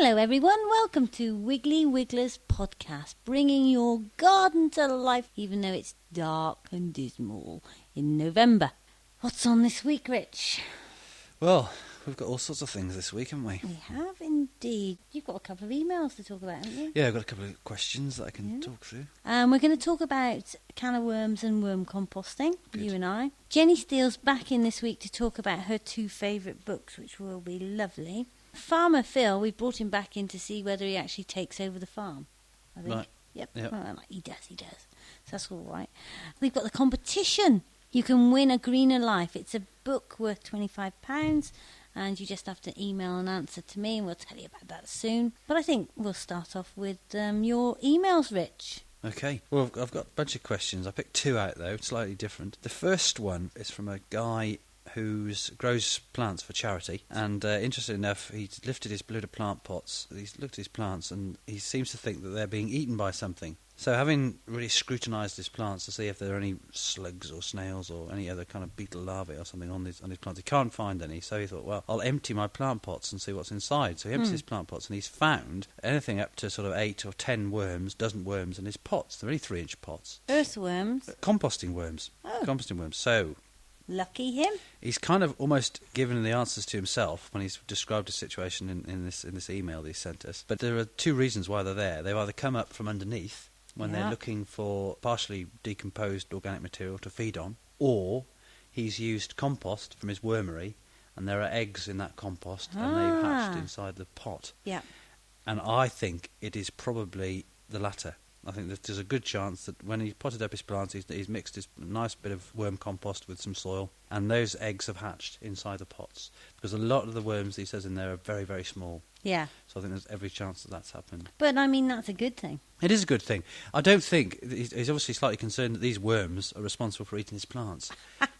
Hello everyone, welcome to Wigglys Podcast, bringing your garden to life even though it's dark and dismal in November. What's on this week, Rich? Well, we've got all sorts of things this week, haven't we? We have indeed. You've got a couple of emails to talk about, haven't you? Yeah, I've got a couple of questions that I can talk through. We're going to talk about can of worms and worm composting, Good. you and I. Jenny Steele's back in this week to talk about her two favourite books, which will be lovely. Farmer Phil, we brought him back in to see whether he actually takes over the farm, I think. Right. Yep. Yep. He does. So that's all right. We've got the competition. You can win A Greener Life. It's a book worth £25, and you just have to email an answer to me, and we'll tell you about that soon. But I think we'll start off with your emails, Rich. Okay. Well, I've got a bunch of questions. I picked two out, though, slightly different. The first one is from a guy who grows plants for charity, and interesting enough, he's lifted his load of plant pots. He's looked at his plants, and he seems to think that they're being eaten by something. So having really scrutinised his plants to see if there are any slugs or snails or any other kind of beetle larvae or something on his plants, he can't find any. So he thought, well, I'll empty my plant pots and see what's inside. So he empties his plant pots, and he's found anything up to sort of 8 or 10 dozen worms in his pots. They're only 3-inch pots. Earthworms? Composting worms. Oh. Composting worms. So Lucky him. he's kind of almost given the answers to himself when he's described his situation in this email that he sent us. But there are two reasons why they're there. They've either come up from underneath when they're looking for partially decomposed organic material to feed on, or he's used compost from his wormery, and there are eggs in that compost, and they've hatched inside the pot. Yeah. And I think it is probably the latter. I think that there's a good chance that when he potted up his plants, he's mixed his nice bit of worm compost with some soil, and those eggs have hatched inside the pots. Because a lot of the worms he says in there are very, very small. Yeah. So I think there's every chance that that's happened. But, I mean, that's a good thing. It is a good thing. I don't think... He's obviously slightly concerned that these worms are responsible for eating his plants.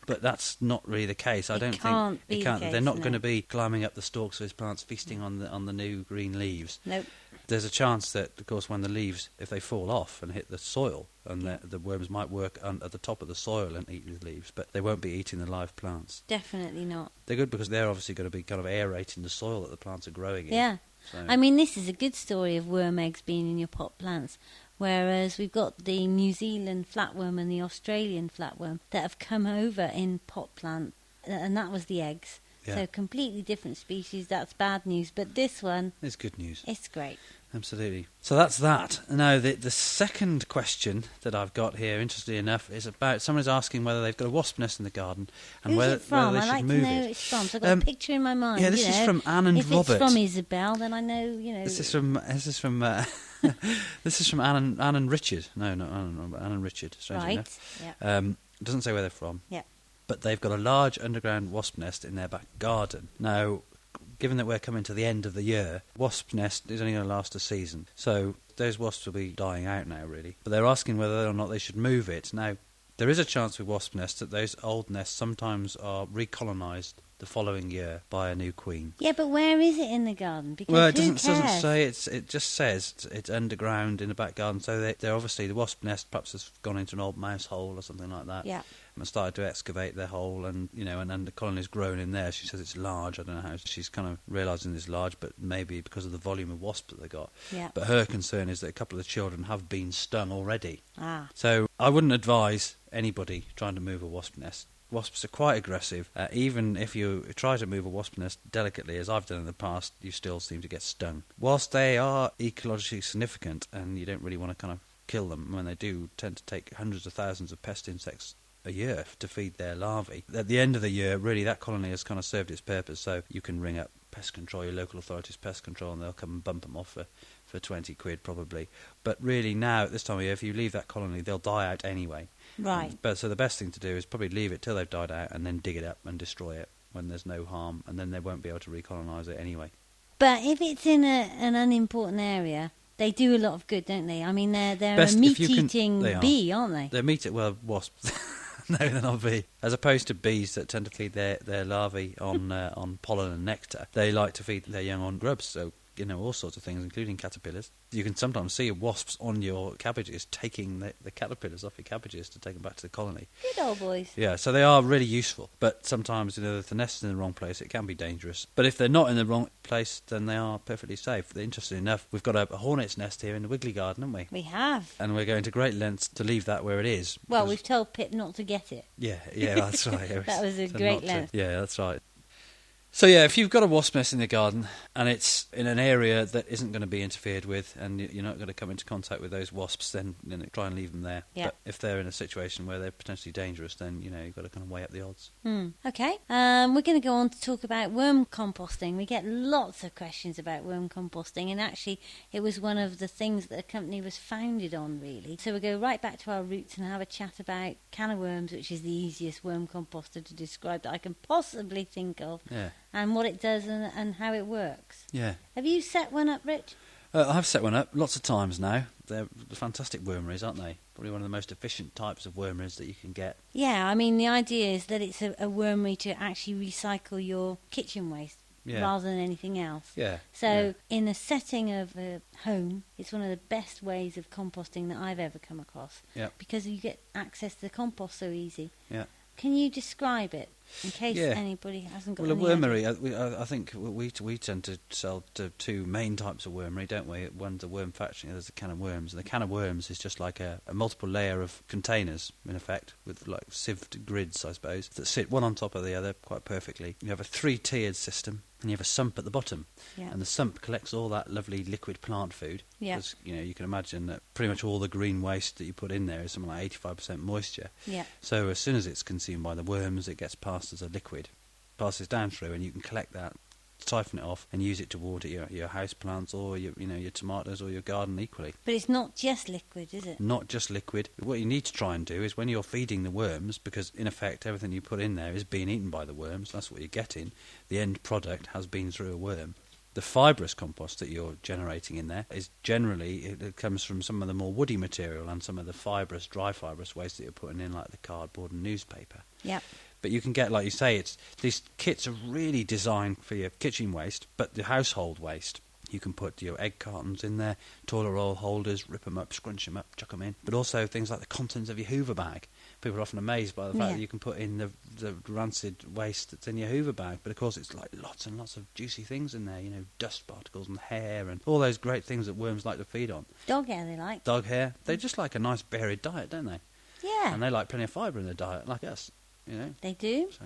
But that's not really the case. I don't think... It can't. They're not going to be climbing up the stalks of his plants, feasting on the new green leaves. Nope. There's a chance that, of course, when the leaves, if they fall off and hit the soil, and the worms might work at the top of the soil and eat the leaves, but they won't be eating the live plants. Definitely not. They're good because they're obviously going to be kind of aerating the soil that the plants are growing in. Yeah. So. I mean, this is a good story of worm eggs being in your pot plants, whereas we've got the New Zealand flatworm and the Australian flatworm that have come over in pot plant, and that was the eggs. Yeah. So completely different species. That's bad news. But this one... It's good news. It's great. Absolutely. So that's that. Now, the second question that I've got here, interestingly enough, is about someone's asking whether they've got a wasp nest in the garden and Who's whether it from? they should I like move to know it. who it's from. So I've got a picture in my mind. Yeah, this is from Anne and if Robert. If it's from Isabel, then I know, This is from this is from Anne and Richard. No, not Anne and Robert. Anne and Richard. Strangely enough. Yeah. It doesn't say where they're from. Yeah. But they've got a large underground wasp nest in their back garden. Now, given that we're coming to the end of the year, wasp nest is only going to last a season. So those wasps will be dying out now, really. But they're asking whether or not they should move it. Now, there is a chance with wasp nests that those old nests sometimes are recolonised the following year by a new queen. Yeah, but where is it in the garden? Because well, it who doesn't cares? say. It just says it's underground in the back garden. So they're obviously the wasp nest perhaps has gone into an old mouse hole or something like that. Yeah. And started to excavate their hole, and and the colony's grown in there. She says it's large. I don't know how she's kind of realising it's large, but maybe because of the volume of wasps that they got. Yeah. But her concern is that a couple of the children have been stung already. Ah. So I wouldn't advise anybody trying to move a wasp nest. Wasps are quite aggressive. Even if you try to move a wasp nest delicately, as I've done in the past, you still seem to get stung. Whilst they are ecologically significant, and you don't really want to kind of kill them, when they do tend to take hundreds of thousands of pest insects a year to feed their larvae. At the end of the year, really, that colony has kind of served its purpose, so you can ring up pest control, your local authorities pest control, and they'll come and bump them off for 20 quid probably. But really now, at this time of year, if you leave that colony, they'll die out anyway. Right. But so the best thing to do is probably leave it till they've died out and then dig it up and destroy it when there's no harm, and then they won't be able to recolonise it anyway. But if it's in an unimportant area, they do a lot of good, don't they? I mean, they're Best a if you can- meat-eating they are. bee, aren't they? They're wasps. No, they're not bees. As opposed to bees that tend to feed their larvae on pollen and nectar, they like to feed their young on grubs. So all sorts of things, including caterpillars. You can sometimes see wasps on your cabbages taking the caterpillars off your cabbages to take them back to the colony. Good old boys. Yeah, so they are really useful. But sometimes, if the nest is in the wrong place, it can be dangerous. But if they're not in the wrong place, then they are perfectly safe. Interestingly enough, we've got a hornet's nest here in the Wiggly garden, haven't we? We have. And we're going to great lengths to leave that where it is. Well, we've told Pip not to get it. Yeah, that's right. That was a great length. Yeah, that's right. So yeah, if you've got a wasp nest in the garden and it's in an area that isn't going to be interfered with and you're not going to come into contact with those wasps, then try and leave them there. Yeah. But if they're in a situation where they're potentially dangerous, then you've got to kind of weigh up the odds. Okay. We're going to go on to talk about worm composting. We get lots of questions about worm composting, and actually it was one of the things that the company was founded on, really. So we'll go right back to our roots and have a chat about can of worms, which is the easiest worm composter to describe that I can possibly think of. Yeah. And what it does and how it works. Yeah. Have you set one up, Rich? I've set one up lots of times now. They're fantastic wormeries, aren't they? Probably one of the most efficient types of wormeries that you can get. Yeah, I mean, the idea is that it's a wormery to actually recycle your kitchen waste rather than anything else. Yeah. So in the setting of a home, it's one of the best ways of composting that I've ever come across. Yeah. Because you get access to the compost so easy. Yeah. Can you describe it in case anybody hasn't got Well, a any wormery, idea? I think we tend to sell two main types of wormery, don't we? One's a worm factory, and there's a can of worms. And the can of worms is just like a multiple layer of containers, in effect, with like sieved grids, I suppose, that sit one on top of the other quite perfectly. You have a 3-tiered system, and you have a sump at the bottom. Yeah. And the sump collects all that lovely liquid plant food. Yeah. Because, you can imagine that pretty much all the green waste that you put in there is something like 85% moisture. Yeah. So as soon as it's consumed by the worms, it gets passed as a liquid, passes down through, and you can collect that, siphon it off, and use it to water your house plants or your tomatoes or your garden equally. But it's not just liquid, is it? Not just liquid. What you need to try and do is when you're feeding the worms, because in effect everything you put in there is being eaten by the worms, that's what you're getting, the end product has been through a worm. The fibrous compost that you're generating in there is generally, it comes from some of the more woody material and some of the dry fibrous waste that you're putting in, like the cardboard and newspaper. Yep. But you can get, like you say, these kits are really designed for your kitchen waste, but the household waste. You can put your egg cartons in there, toilet roll holders, rip them up, scrunch them up, chuck them in. But also things like the contents of your Hoover bag. People are often amazed by the fact that you can put in the rancid waste that's in your Hoover bag. But of course it's like lots and lots of juicy things in there, dust particles and hair and all those great things that worms like to feed on. Dog hair they like. Dog hair. They just like a nice varied diet, don't they? Yeah. And they like plenty of fibre in their diet, like us. They do. So.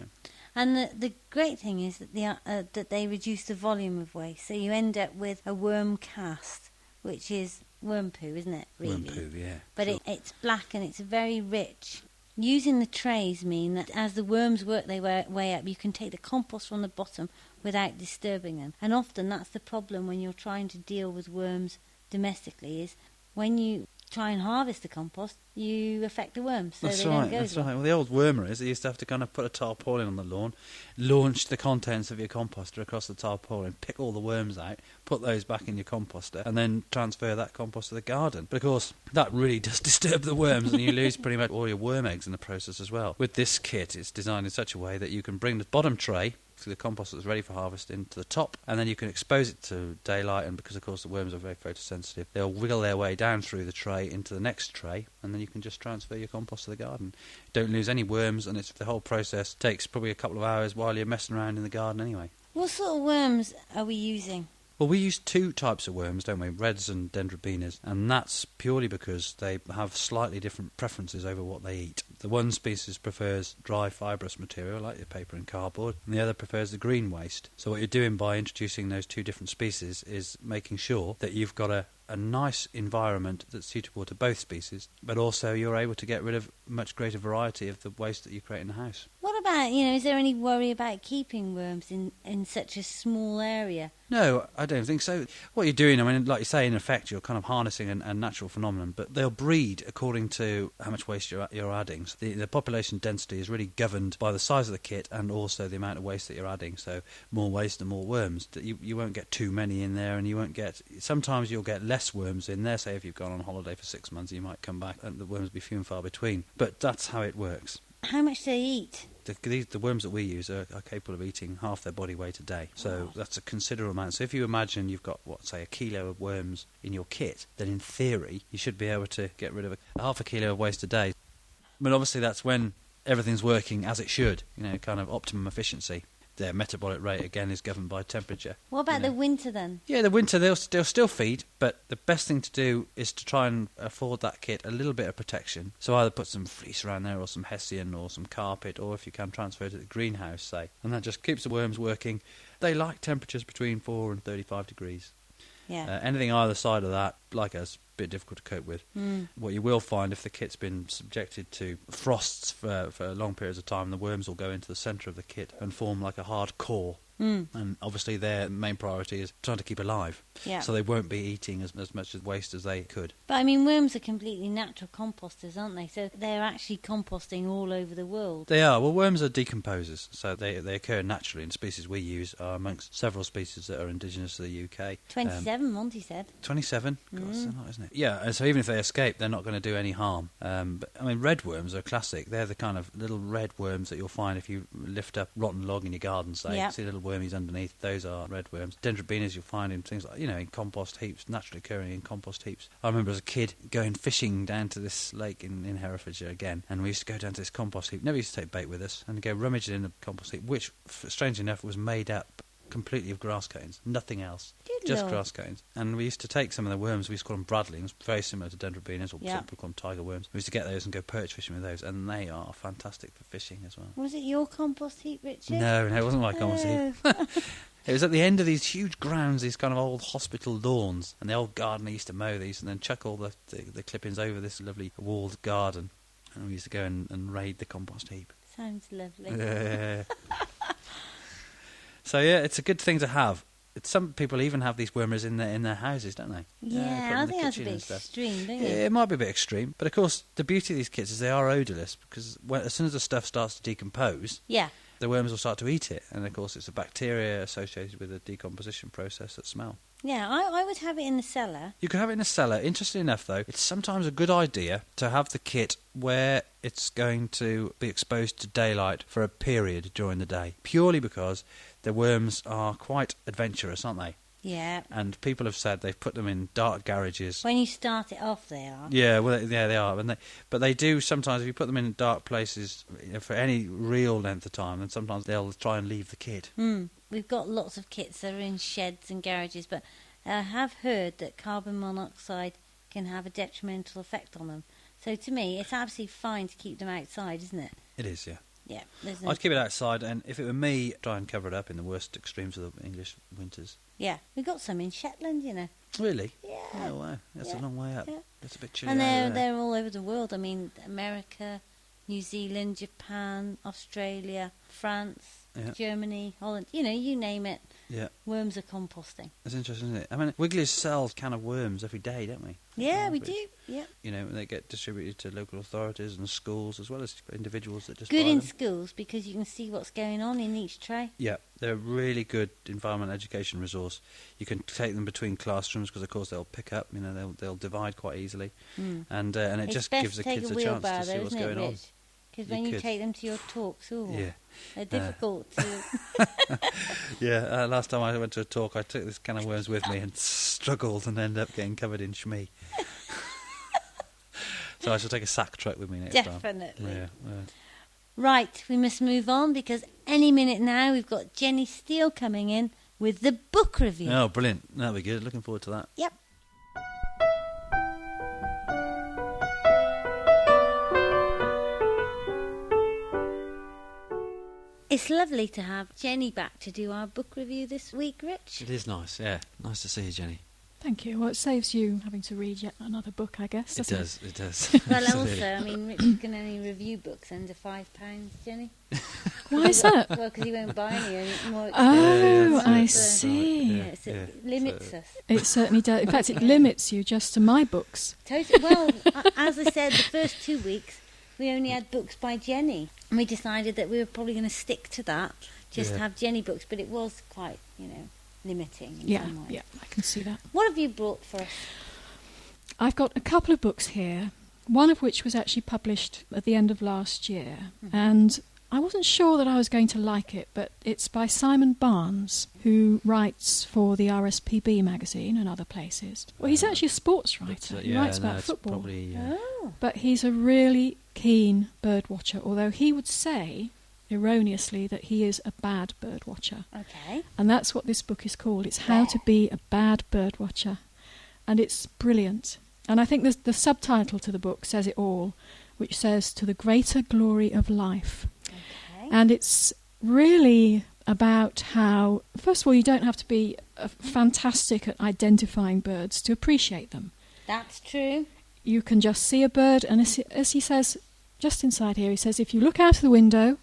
And the great thing is that they reduce the volume of waste. So you end up with a worm cast, which is worm poo, isn't it? Really? Worm poo, yeah. But sure. it's black and it's very rich. Using the trays mean that as the worms work their way up, you can take the compost from the bottom without disturbing them. And often that's the problem when you're trying to deal with worms domestically, is when you try and harvest the compost, you affect the worms, so they don't go. That's right. Well, the old wormeries, they used to have to kind of put a tarpaulin on the lawn, launch the contents of your composter across the tarpaulin, pick all the worms out, put those back in your composter, and then transfer that compost to the garden. But of course, that really does disturb the worms, and you lose pretty much all your worm eggs in the process as well. With this kit, it's designed in such a way that you can bring the bottom tray, so the compost that's ready for harvesting, to the top, and then you can expose it to daylight, and because of course the worms are very photosensitive, they'll wiggle their way down through the tray into the next tray, and then you can just transfer your compost to the garden. Don't lose any worms, and the whole process takes probably a couple of hours while you're messing around in the garden anyway. What sort of worms are we using? Well, we use two types of worms, don't we? Reds and dendrobenas, and that's purely because they have slightly different preferences over what they eat. The one species prefers dry fibrous material like your paper and cardboard, and the other prefers the green waste. So what you're doing by introducing those two different species is making sure that you've got a nice environment that's suitable to both species, but also you're able to get rid of much greater variety of the waste that you create in the house. What about, is there any worry about keeping worms in such a small area? No, I don't think so. What you're doing, I mean, like you say, in effect, you're kind of harnessing a natural phenomenon, but they'll breed according to how much waste you're adding. So the population density is really governed by the size of the kit and also the amount of waste that you're adding. So more waste and more worms. You won't get too many in there, and you won't get... Sometimes you'll get less worms in there. Say if you've gone on holiday for 6 months, you might come back and the worms will be few and far between. But that's how it works. How much do they eat? The worms that we use are capable of eating half their body weight a day. So that's a considerable amount. So if you imagine you've got, say, a kilo of worms in your kit, then in theory you should be able to get rid of half a kilo of waste a day. But obviously that's when everything's working as it should, kind of optimum efficiency. Their metabolic rate, again, is governed by temperature. What about the winter then? Yeah, the winter, they'll still feed, but the best thing to do is to try and afford that kit a little bit of protection. So either put some fleece around there or some hessian or some carpet, or if you can, transfer it to the greenhouse, say. And that just keeps the worms working. They like temperatures between 4 and 35 degrees. Yeah. Anything either side of that, like us, a bit difficult to cope with. What you will find, if the kit's been subjected to frosts for long periods of time, the worms will go into the centre of the kit and form like a hard core. And obviously their main priority is trying to keep alive. Yeah. So they won't be eating as much waste as they could. But I mean, worms are completely natural composters, aren't they? So they're actually composting all over the world. They are. Well, worms are decomposers, so they occur naturally, and species we use are amongst several species that are indigenous to the UK. 27, Monty said. 27? God, that's a lot, isn't it? Yeah, and so even if they escape, they're not going to do any harm. But I mean, red worms are classic. They're the kind of little red worms that you'll find if you lift up rotten log in your garden, say. Yeah. See little wormies underneath. Those are red worms. Dendrobenas you'll find in things like, in compost heaps, naturally occurring in compost heaps. I remember as a kid going fishing down to this lake in Herefordshire again, and we used to go down to this compost heap. Never used to take bait with us, and go rummaging in the compost heap, which, strangely enough, was made up completely of grass cones, nothing else, just grass cones. And we used to take some of the worms, we used to call them bradlings, very similar to dendrobenas, or some people call them tiger worms. We used to get those and go perch fishing with those, and they are fantastic for fishing as well. Was it your compost heap, Richard? No, it wasn't my compost heap. It was at the end of these huge grounds, these kind of old hospital lawns, and the old gardener used to mow these and then chuck all the clippings over this lovely walled garden, and we used to go and raid the compost heap. Sounds lovely. So yeah, it's a good thing to have. Some people even have these wormers in their houses, don't they? Yeah, I think that's a bit extreme, don't you? Yeah, it might be a bit extreme, but of course the beauty of these kits is they are odourless, because as soon as the stuff starts to decompose, the worms will start to eat it, and of course it's the bacteria associated with the decomposition process that smell. Yeah, I would have it in the cellar. You could have it in the cellar. Interestingly enough, though, it's sometimes a good idea to have the kit where it's going to be exposed to daylight for a period during the day, purely because the worms are quite adventurous, aren't they? Yeah. And people have said they've put them in dark garages. When you start it off, they are. Yeah, well, yeah, they are. But they do sometimes, if you put them in dark places for any real length of time, then sometimes they'll try and leave the kit. We've got lots of kits that are in sheds and garages, but I have heard that carbon monoxide can have a detrimental effect on them. So to me, it's absolutely fine to keep them outside, isn't it? It is, yeah. Yeah. I'd keep it outside, and if it were me, try and cover it up in the worst extremes of the English winters. Yeah, we've got some in Shetland, you know. Really? Yeah. Oh, wow. That's a long way up. Yeah. That's a bit chilly. And they're all over the world. I mean, America, New Zealand, Japan, Australia, France, Germany, Holland. You name it. Yeah. Worms are composting. That's interesting, isn't it? I mean, Wigglys sells a can of worms every day, don't we? Yeah, we do. Yeah. They get distributed to local authorities and schools, as well as individuals that just good buy in them. Schools, because you can see what's going on in each tray. Yeah, they're a really good environment education resource. You can take them between classrooms because, of course, they'll pick up. They'll divide quite easily, and it just gives the kids a chance to see what's going on. Because when you take them to your talks, they're difficult to... Yeah, last time I went to a talk, I took this can of worms with me and struggled and ended up getting covered in shmee. So I shall take a sack truck with me next time. Definitely. Yeah. Right, we must move on, because any minute now we've got Jenny Steele coming in with the book review. Oh, brilliant. That'll be good. Looking forward to that. Yep. It's lovely to have Jenny back to do our book review this week, Rich. It is nice, yeah. Nice to see you, Jenny. Thank you. Well, it saves you having to read yet another book, I guess, doesn't it? It does. Well, also, I mean, Richard can only review books under £5, Jenny. Why is that? Well, because he won't buy any more. Oh, I see. It limits us. It certainly does. In fact, it limits you just to my books. Totally. Well, as I said, the first 2 weeks, we only had books by Jenny. And we decided that we were probably going to stick to that, just have Jenny books. But it was quite, limiting in some way. Yeah, I can see that. What have you brought for us? I've got a couple of books here, one of which was actually published at the end of last year. And I wasn't sure that I was going to like it, but it's by Simon Barnes, who writes for the RSPB magazine and other places. Well, he's actually a sports writer. He writes about football. Probably, But he's a really keen bird watcher, although he would say, erroneously, that he is a bad bird watcher. Okay. And that's what this book is called. It's How to Be a Bad Bird Watcher. And it's brilliant. And I think the subtitle to the book says it all, which says, To the Greater Glory of Life. Okay. And it's really about how, first of all, you don't have to be fantastic at identifying birds to appreciate them. That's true. You can just see a bird, and as he says, just inside here, he says, if you look out of the window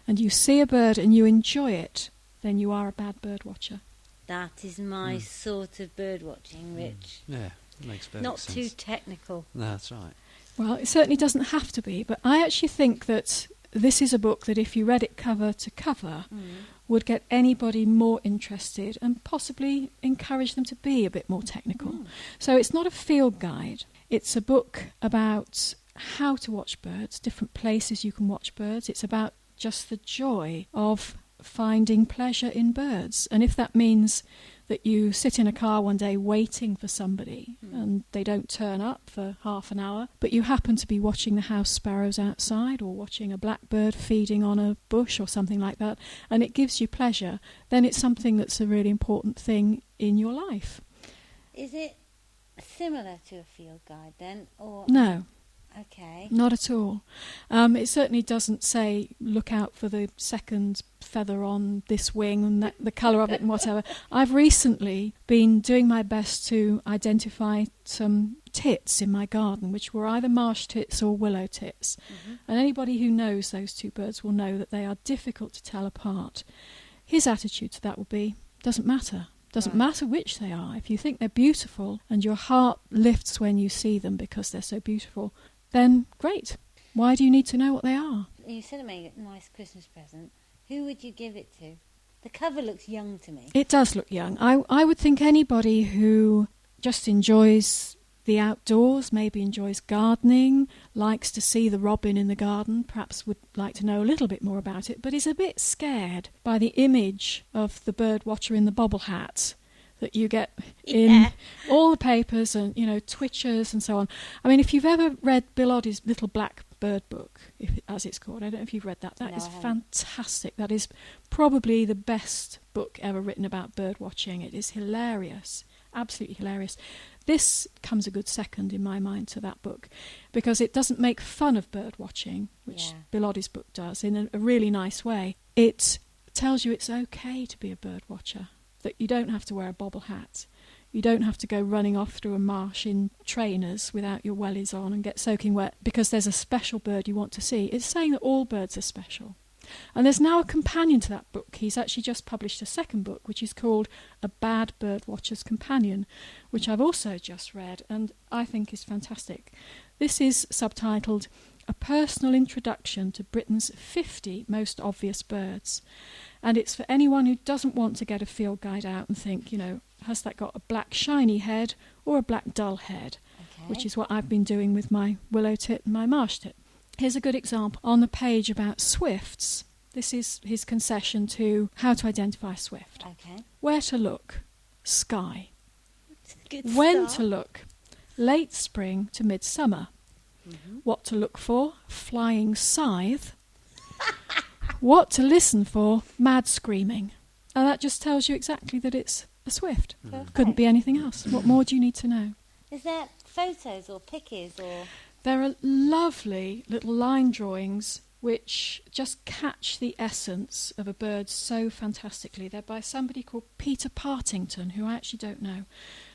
and you see a bird and you enjoy it, then you are a bad bird watcher. That is my sort of bird watching, Rich. Yeah, it makes perfect Not sense. too technical. No, that's right. Well, it certainly doesn't have to be, but I actually think that this is a book that if you read it cover to cover would get anybody more interested and possibly encourage them to be a bit more technical. So it's not a field guide. It's a book about how to watch birds, different places you can watch birds. It's about just the joy of finding pleasure in birds. And if that means that you sit in a car one day waiting for somebody and they don't turn up for half an hour, but you happen to be watching the house sparrows outside or watching a blackbird feeding on a bush or something like that, and it gives you pleasure, then it's something that's a really important thing in your life. Is it similar to a field guide then? Or No. Okay. Not at all. It certainly doesn't say look out for the second feather on this wing and the colour of it and whatever. I've recently been doing my best to identify some tits in my garden, which were either marsh tits or willow tits. And anybody who knows those two birds will know that they are difficult to tell apart. His attitude to that would be, doesn't matter. Doesn't matter which they are. If you think they're beautiful and your heart lifts when you see them because they're so beautiful, then great. Why do you need to know what they are? You said it made a nice Christmas present. Who would you give it to? The cover looks young to me. It does look young. I would think anybody who just enjoys the outdoors, maybe enjoys gardening, likes to see the robin in the garden, perhaps would like to know a little bit more about it, but is a bit scared by the image of the bird watcher in the bobble hat that you get in all the papers and, Twitchers and so on. I mean, if you've ever read Bill Oddie's Little Black Bird book, as it's called, I don't know if you've read that. That is fantastic. That is probably the best book ever written about bird watching. It is hilarious, absolutely hilarious. This comes a good second in my mind to that book because it doesn't make fun of bird watching, which Bill Oddie's book does in a really nice way. It tells you it's okay to be a bird watcher, that you don't have to wear a bobble hat. You don't have to go running off through a marsh in trainers without your wellies on and get soaking wet because there's a special bird you want to see. It's saying that all birds are special. And there's now a companion to that book. He's actually just published a second book, which is called A Bad Bird Watcher's Companion, which I've also just read and I think is fantastic. This is subtitled A Personal Introduction to Britain's 50 Most Obvious Birds. And it's for anyone who doesn't want to get a field guide out and think, has that got a black shiny head or a black dull head, which is what I've been doing with my willow tit and my marsh tit. Here's a good example on the page about swifts. This is his concession to how to identify a swift. Okay. Where to look? Sky. Good When start. to look? Late spring to midsummer. What to look for? Flying scythe. What to listen for? Mad screaming. And that just tells you exactly that it's a swift. Perfect. Couldn't be anything else. What more do you need to know? Is there photos or pictures or... There are lovely little line drawings which just catch the essence of a bird so fantastically. They're by somebody called Peter Partington, who I actually don't know.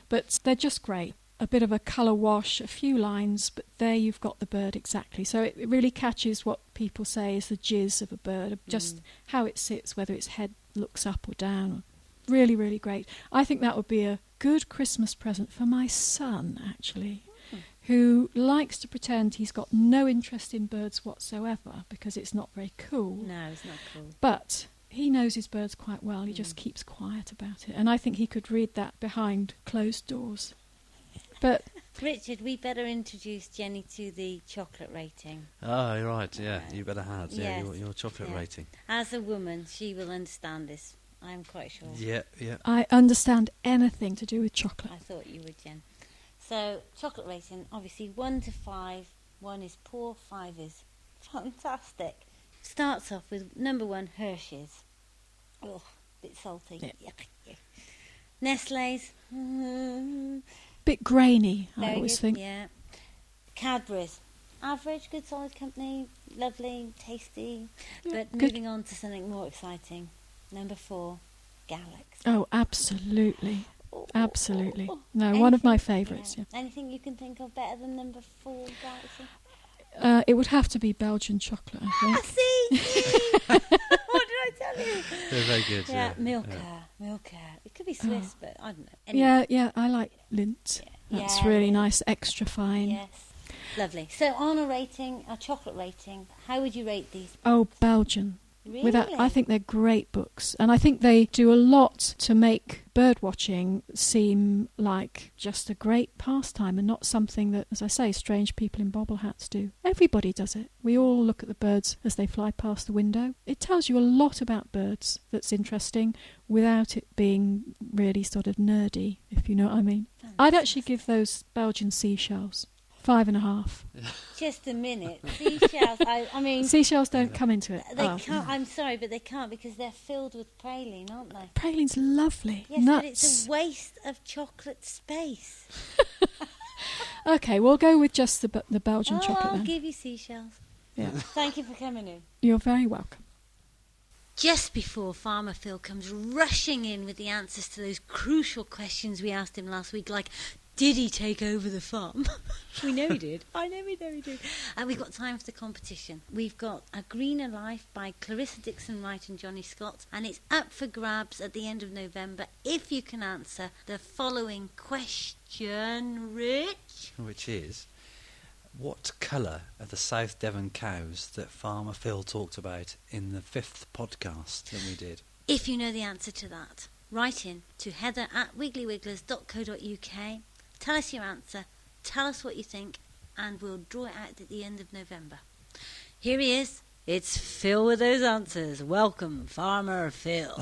But they're just great. A bit of a colour wash, a few lines, but there you've got the bird exactly. So it really catches what people say is the jizz of a bird, just how it sits, whether its head looks up or down. Really, really great. I think that would be a good Christmas present for my son, actually, who likes to pretend he's got no interest in birds whatsoever because it's not very cool. No, it's not cool. But he knows his birds quite well. He just keeps quiet about it. And I think he could read that behind closed doors. But Richard, we better introduce Jenny to the chocolate rating. Oh, you're right. Yeah, you better have. Yeah, Yes. your chocolate rating. As a woman, she will understand this. I'm quite sure. Yeah. I understand anything to do with chocolate. I thought you would, Jen. So, chocolate rating, obviously 1 to 5. 1 is poor, 5 is fantastic. Starts off with number 1, Hershey's. Oh, bit salty. Yeah. Yuck. Nestle's. Bit grainy, I Very always good, think. Yeah. Cadbury's. Average, good solid company, lovely, tasty. Yeah, But good. moving on to something more exciting. Number 4, Galaxy. Oh, absolutely. Oh, Absolutely. oh, oh. No, one of my Anything- favourites, yeah. Anything you can think of better than number 4, Galaxy? It would have to be Belgian chocolate, I think. See? What did I tell you? They're very good. Yeah, Yeah. Milka. It could be Swiss, but I don't know. Yeah, I like Lindt. Yeah. That's Yeah, really Lindt. nice, extra fine. Yes. Lovely. So on a chocolate rating, how would you rate these? Oh, Belgian. Really? I think they're great books, and I think they do a lot to make bird watching seem like just a great pastime and not something that, as I say, strange people in bobble hats do. Everybody does it. We all look at the birds as they fly past the window. It tells you a lot about birds that's interesting without it being really sort of nerdy, if you know what I mean. I'd actually give those Belgian seashells 5.5. Just a minute. Seashells. I mean, Seashells don't come into it. they Oh. can't. I'm sorry, but they can't because they're filled with praline, aren't they? Praline's lovely. Yes, Nuts. but it's a waste of chocolate space. Okay, we'll go with just the Belgian Oh, chocolate I'll then. give you seashells. Yeah. Thank you for coming in. You're very welcome. Just before Farmer Phil comes rushing in with the answers to those crucial questions we asked him last week, like, did he take over the farm? We know he did. I know we did. And we've got time for the competition. We've got A Greener Life by Clarissa Dixon Wright and Johnny Scott, and it's up for grabs at the end of November if you can answer the following question, Rich. Which is, what colour are the South Devon cows that Farmer Phil talked about in the 5th podcast that we did? If you know the answer to that, write in to heather@wigglyWigglers.co.uk. Tell us your answer, tell us what you think, and we'll draw it out at the end of November. Here he is. It's Phil with those answers. Welcome, Farmer Phil.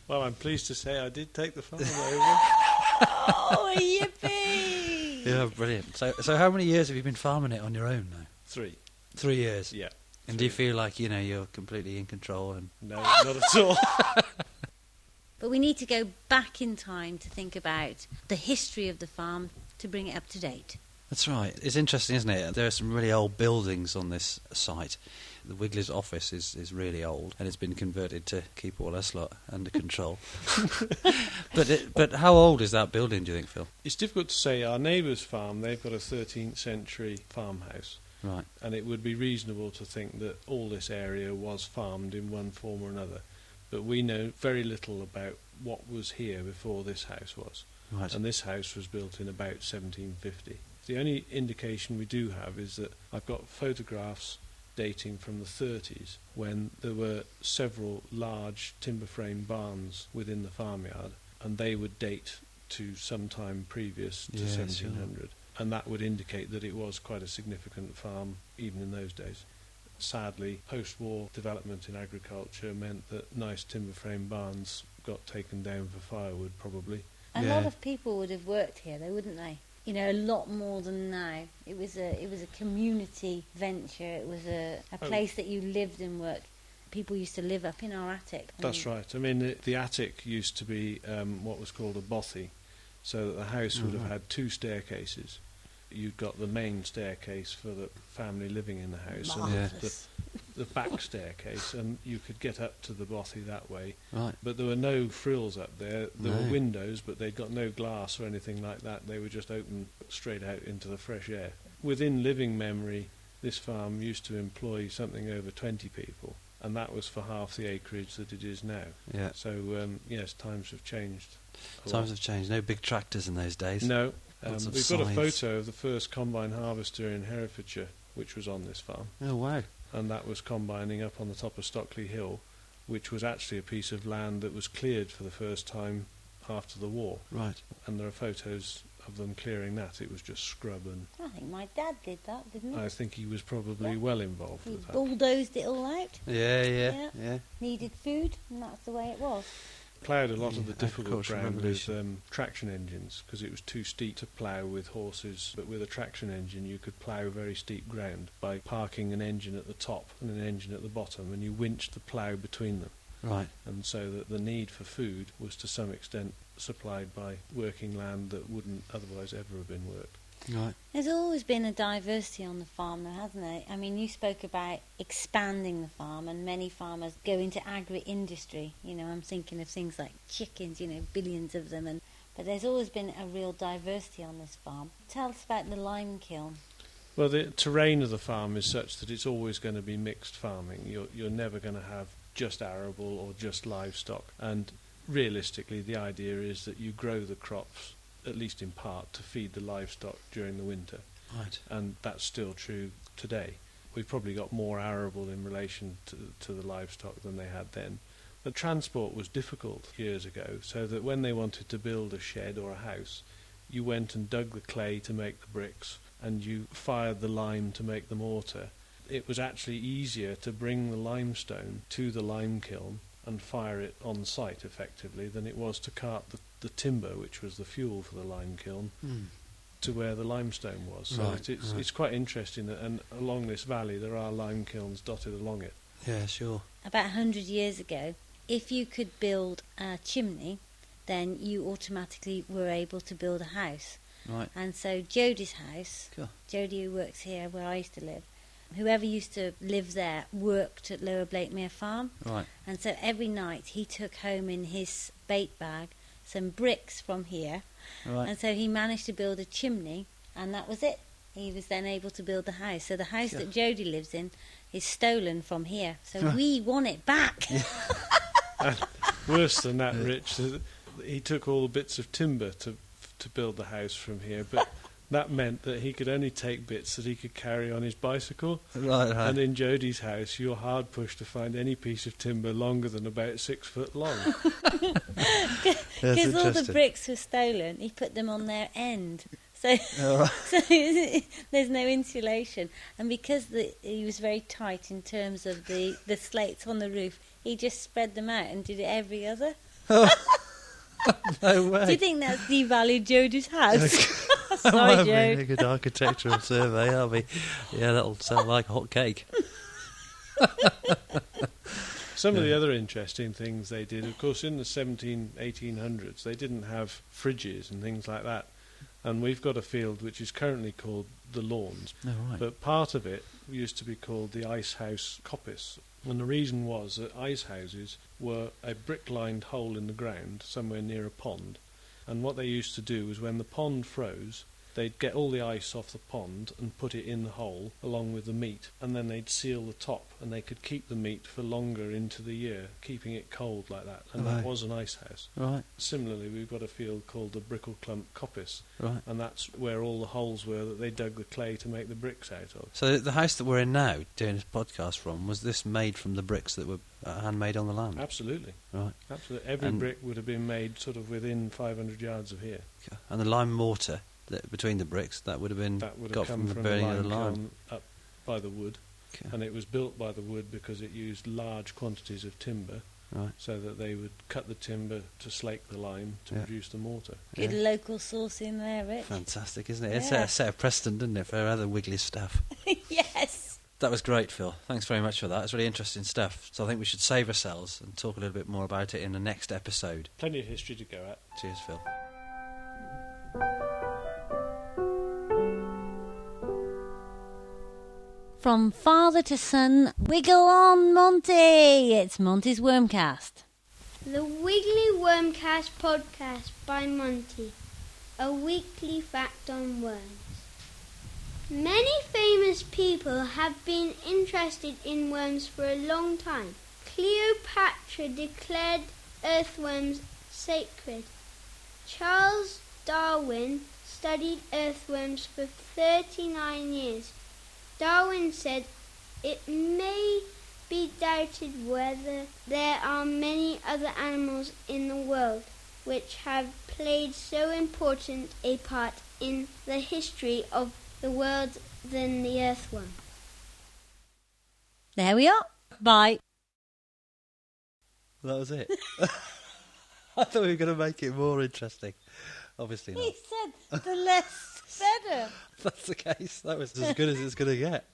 Well, I'm pleased to say I did take the farm over. Oh, yippee! Yeah, brilliant. So how many years have you been farming it on your own now? 3. 3 years. Yeah. And do you feel like, you're completely in control? And No, not at all. But we need to go back in time to think about the history of the farm to bring it up to date. That's right. It's interesting, isn't it? There are some really old buildings on this site. The Wigglys Office is really old, and it's been converted to keep all us lot under control. But how old is that building, do you think, Phil? It's difficult to say. Our neighbour's farm, they've got a 13th century farmhouse, Right. and it would be reasonable to think that all this area was farmed in one form or another. But we know very little about what was here before this house was. Right. And this house was built in about 1750. The only indication we do have is that I've got photographs dating from the 30s when there were several large timber frame barns within the farmyard, and they would date to some time previous to Yeah, 1700. And that would indicate that it was quite a significant farm even in those days. Sadly, post-war development in agriculture meant that nice timber frame barns got taken down for firewood, probably. A Yeah. lot of people would have worked here, though, wouldn't they? A lot more than now. It was a community venture. It was a place that you lived and worked. People used to live up in our attic. That's right. I mean, the attic used to be what was called a bothy, so that the house would have had 2 staircases. You'd got the main staircase for the family living in the house, and Marvellous. the back staircase, and you could get up to the bothy that way. Right. But there were no frills up there. There No. were windows, but they'd got no glass or anything like that. They were just open straight out into the fresh air. Within living memory, this farm used to employ something over 20 people, and that was for half the acreage that it is now. Yeah. So, yes, times have changed. a Times lot. have changed. No big tractors in those days. No. Lots of We've got a scythes. photo of the first combine harvester in Herefordshire, which was on this farm, Oh, wow. and that was combining up on the top of Stockley Hill, which was actually a piece of land that was cleared for the first time after the war. Right. And there are photos of them clearing that. It was just scrub, and I think my dad did that, didn't he? I think he was probably Yeah. well involved He with that. bulldozed it all out. Yeah. Needed food, and that's the way it was. Ploughed a lot of the Yeah, difficult agricultural ground with revolution. traction engines, because it was too steep to plough with horses, but with a traction engine you could plough very steep ground by parking an engine at the top and an engine at the bottom, and you winched the plough between them. Right. And so that the need for food was to some extent supplied by working land that wouldn't otherwise ever have been worked. Right. There's always been a diversity on the farm, though, hasn't there? I mean, you spoke about expanding the farm, and many farmers go into agri-industry. You know, I'm thinking of things like chickens, you know, billions of them. But there's always been a real diversity on this farm. Tell us about the lime kiln. Well, the terrain of the farm is such that it's always going to be mixed farming. You're never going to have just arable or just livestock. And realistically, the idea is that you grow the crops, at least in part, to feed the livestock during the winter. Right. And that's still true today. We've probably got more arable in relation to the livestock than they had then. The transport was difficult years ago, so that when they wanted to build a shed or a house, you went and dug the clay to make the bricks, and you fired the lime to make the mortar. It was actually easier to bring the limestone to the lime kiln and fire it on site effectively than it was to cart the timber, which was the fuel for the lime kiln, to where the limestone was. So Right, it's quite interesting that, and along this valley there are lime kilns dotted along it. Yeah, sure. About 100 years ago, if you could build a chimney, then you automatically were able to build a house. Right. And so Jodie's house, Cool. Jodie, who works here where I used to live, whoever used to live there worked at Lower Blakemere Farm. Right. And so every night he took home in his bait bag some bricks from here. Right. And so he managed to build a chimney, and that was it. He was then able to build the house. So the house that Jodie lives in is stolen from here. So we want it back. And worse than that, Rich, he took all the bits of timber to build the house from here, but that meant that he could only take bits that he could carry on his bicycle. Right. And in Jodie's house, you're hard pushed to find any piece of timber longer than about 6 foot long. Because all the bricks were stolen, he put them on their end. So, Right. so there's no insulation. And because he was very tight in terms of the slates on the roof, he just spread them out and did it every other. No way. Do you think that's devalued Jodie's house? That Sorry, might be a Joe. good architectural survey. That'll sound like a hot cake. Some of the other interesting things they did, of course, in the 1800s, they didn't have fridges and things like that. And we've got a field which is currently called the Lawns. Oh, right. But part of it used to be called the Ice House Coppice. And the reason was that ice houses were a brick-lined hole in the ground somewhere near a pond. And what they used to do was when the pond froze, they'd get all the ice off the pond and put it in the hole along with the meat, and then they'd seal the top, and they could keep the meat for longer into the year, keeping it cold like that. And Right. that was an ice house. Right. Similarly, we've got a field called the Brickle Clump Coppice, Right. and that's where all the holes were that they dug the clay to make the bricks out of. So the house that we're in now, doing this podcast from, was this made from the bricks that were handmade on the land? Absolutely. Right. Absolutely. Every And- brick would have been made sort of within 500 yards of here. And the lime mortar between the bricks, that would have been That would got have come from from the burning of the lime lime. kiln up by the wood. Okay. And it was built by the wood because it used large quantities of timber, Right. so that they would cut the timber to slake the lime to Yeah. produce the mortar. Good Yeah. local source in there, Rich. Fantastic, isn't it? It's Yeah. a set of precedent, isn't it, for other Wigglys stuff. Yes. That was great, Phil. Thanks very much for that. It's really interesting stuff. So I think we should save ourselves and talk a little bit more about it in the next episode. Plenty of history to go at. Cheers, Phil. From father to son, wiggle on, Monty! It's Monty's Wormcast. The Wiggly Wormcast podcast by Monty, a weekly fact on worms. Many famous people have been interested in worms for a long time. Cleopatra declared earthworms sacred. Charles Darwin studied earthworms for 39 years. Darwin said it may be doubted whether there are many other animals in the world which have played so important a part in the history of the world than the earthworm. There we are. Bye. That was it. I thought we were going to make it more interesting. Obviously not. He said the less better. If that's the case, that was as good as it's going to get.